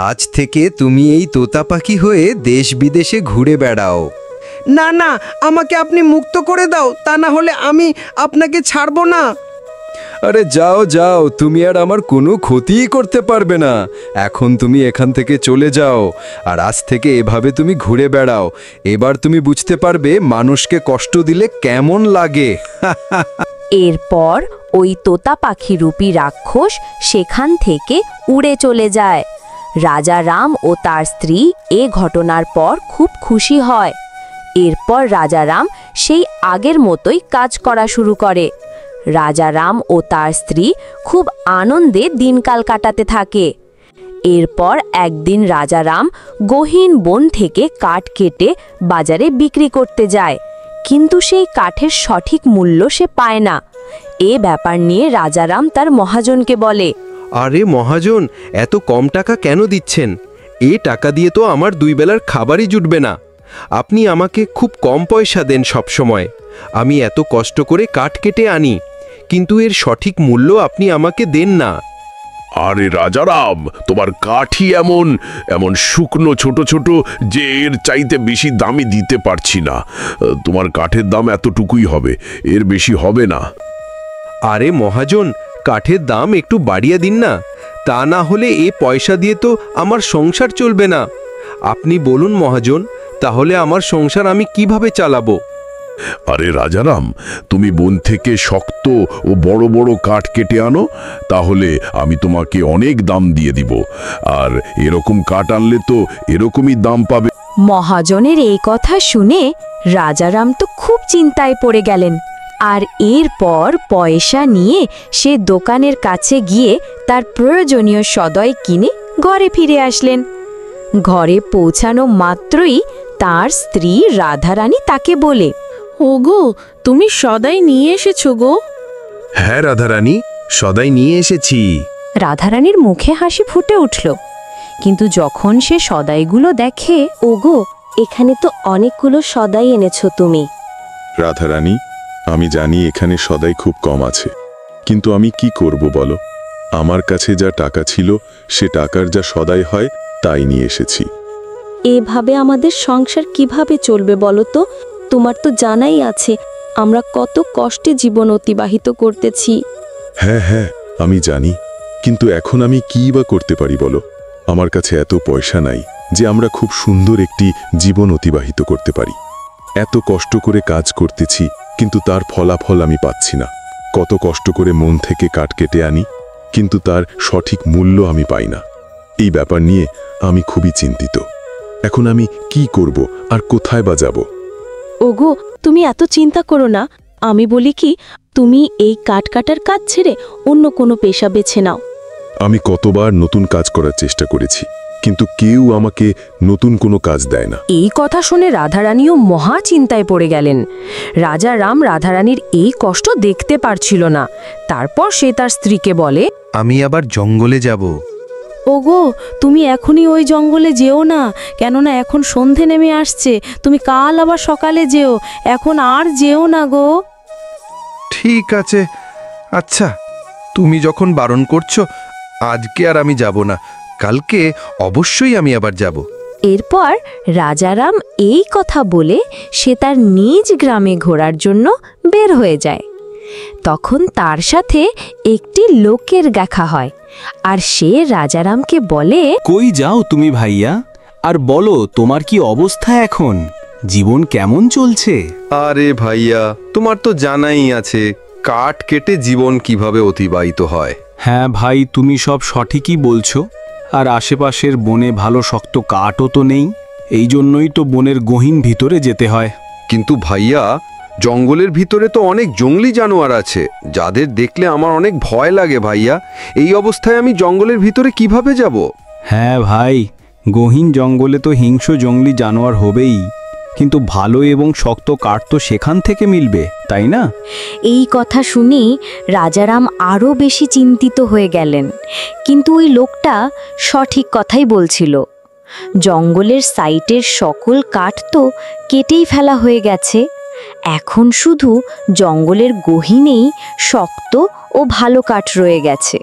আজ থেকে তুমি এই তোতা পাখি হয়ে দেশ বিদেশে ঘুরে বেড়াও। না না, আমাকে আপনি মুক্ত করে দাও, তা না হলে আমি আপনাকে ছাড়বো না। আরে যাও যাও, তুমি আর আমার কোনো ক্ষতিই করতে পারবে না। এখন তুমি এখান থেকে চলে যাও, আর আজ থেকে এভাবে তুমি ঘুরে বেড়াও। এবার তুমি বুঝতে পারবে মানুষকে কষ্ট দিলে কেমন লাগে। এরপর ওই তোতা পাখি রূপী রাক্ষস সেখান থেকে উড়ে চলে যায়। রাজা রাম ও তার স্ত্রী এ ঘটনার পর খুব খুশি হয়। এরপর রাজা রাম সেই আগের মতোই কাজ করা শুরু করে। রাজা রাম ও তার স্ত্রী খুব আনন্দে দিনকাল কাটাতে থাকে। এরপর একদিন রাজা রাম গহীন বন থেকে কাঠ কেটে বাজারে বিক্রি করতে যায়, কিন্তু সেই কাঠের সঠিক মূল্য সে পায় না। এ ব্যাপার নিয়ে রাজা রাম তার মহাজনকে বলে, আরে মহাজন, এত কম টাকা কেন দিচ্ছেন? এ টাকা দিয়ে তো আমার 2 বেলার খাবারই জুটবে না। আপনি আমাকে খুব কম পয়সা দেন সব সময়। আমি এত কষ্ট করে কাঠ কেটে আনি, কিন্তু এর সঠিক মূল্য আপনি আমাকে দেন না। আরে রাজারাম, তোমার কাঠই এমন এমন শুকনো ছোট ছোট যে এর চাইতে বেশি দামই দিতে পারছি না। তোমার কাঠের দাম এতটুকুই হবে, এর বেশি হবে না। আরে মহাজন, কাঠের দাম একটু বাড়িয়ে দিন না, তা না হলে এ পয়সা দিয়ে তো আমার সংসার চলবে না। আপনি বলুন মহাজন, তাহলে আমার সংসার আমি কিভাবে চালাবো? আরে রাজারাম, তুমি বন থেকে শক্ত ও বড় বড় কাঠ কেটে আনো, তাহলে আমি তোমাকে অনেক দাম দিয়ে দিব। আর এরকম কাঠ আনলে তো এরকমই দাম পাবে। মহাজনের এই কথা শুনে রাজারাম তো খুব চিন্তায় পড়ে গেলেন। আর এরপর পয়সা নিয়ে সে দোকানের কাছে গিয়ে তার প্রয়োজনীয় সদয় কিনে ঘরে ফিরে আসলেন। ঘরে পৌঁছানো মাত্রই তার স্ত্রী রাধারানী তাকে বলে, ওগো, তুমি সদাই নিয়ে এসেছো গো? হ্যাঁ রাধারানী, সদাই নিয়ে এসেছি। রাধারানীর মুখে হাসি ফুটে উঠল, কিন্তু যখন সে সদাইগুলো দেখে, ওগো, এখানে তো অনেকগুলো সদাই এনেছো তুমি। রাধারানী, আমি জানি এখানে সদাই খুব কম আছে, কিন্তু আমি কি করব বলো? আমার কাছে যা টাকা ছিল সে টাকার যা সদাই হয় তাই নিয়ে এসেছি। এভাবে আমাদের সংসার কিভাবে চলবে বলো তো? তোমার তো জানাই আছে আমরা কত কষ্টে জীবন অতিবাহিত করতেছি। হ্যাঁ হ্যাঁ, আমি জানি, কিন্তু এখন আমি কি বা করতে পারি বলো? আমার কাছে এত পয়সা নাই যে আমরা খুব সুন্দর একটি জীবন অতিবাহিত করতে পারি। এত কষ্ট করে কাজ করতেছি, কিন্তু তার ফলাফল আমি পাচ্ছি না। কত কষ্ট করে মন থেকে কাঠ কেটে আনি, কিন্তু তার সঠিক মূল্য আমি পাই না। এই ব্যাপার নিয়ে আমি খুবই চিন্তিত। এখন আমি কি করব আর কোথায় বা যাব? ওগো, তুমি এত চিন্তা করো না। আমি বলি কি, তুমি এই কাঠ কাটার কাজ ছেড়ে অন্য কোনো পেশা বেছে নাও। আমি কতবার নতুন কাজ করার চেষ্টা করেছি, কিন্তু কেউ আমাকে নতুন কোনো কাজ দেয় না। এই কথা শুনে রাধারানীও মহা চিন্তায় পড়ে গেলেন। রাজা রাম রাধারানীর এই কষ্ট দেখতে পারছিল না। তারপর সে তার স্ত্রীকে বলে, আমি আবার জঙ্গলে যাব। ওগো, তুমি এখনই ওই জঙ্গলে যেও না, কেননা এখন সন্ধে নেমে আসছে। তুমি কাল আবার সকালে যেও, এখন আর যেও না গো। ঠিক আছে, আচ্ছা, তুমি যখন বারণ করছো, আজকে আর আমি যাব না। কালকে অবশ্যই আমি আবার যাব। এরপর রাজারাম এই কথা বলে সে তার নিজ গ্রামে ঘোরার জন্য বের হয়ে যায়। তখন তার সাথে একটি লোকের দেখা হয়, আর সে রাজারামকে বলে, কই যাও তুমি ভাইয়া? আর বলো, তোমার কি অবস্থা এখন? জীবন কেমন চলছে? আরে ভাইয়া, তোমার তো জানাই আছে কাঠ কেটে জীবন কিভাবে অতিবাহিত হয়। হ্যাঁ ভাই, তুমি সব সঠিকই বলছো। আর আশেপাশের বনে ভালো শক্ত কাঠও তো নেই, এই জন্যই তো বনের গহীন ভিতরে যেতে হয়। কিন্তু ভাইয়া, জঙ্গলের ভিতরে তো অনেক জঙ্গলি জানোয়ার আছে, যাদের দেখলে আমার অনেক ভয় লাগে ভাইয়া। এই অবস্থায় আমি জঙ্গলের ভিতরে কিভাবে যাব? হ্যাঁ ভাই, গহীন জঙ্গলে তো হিংস্র জঙ্গলি জানোয়ার হবেই, কিন্তু ভালো এবং শক্ত কাঠ তো সেখান থেকে মিলবে, তাই না? এই কথা শুনে রাজারাম আরও বেশি চিন্তিত হয়ে গেলেন। কিন্তু ওই লোকটা সঠিক কথাই বলছিল। জঙ্গলের সাইটের সকল কাঠ তো কেটেই ফেলা হয়ে গেছে। এখন শুধু জঙ্গলের গহীনেই শক্ত ও ভালো কাঠ রয়ে গেছে।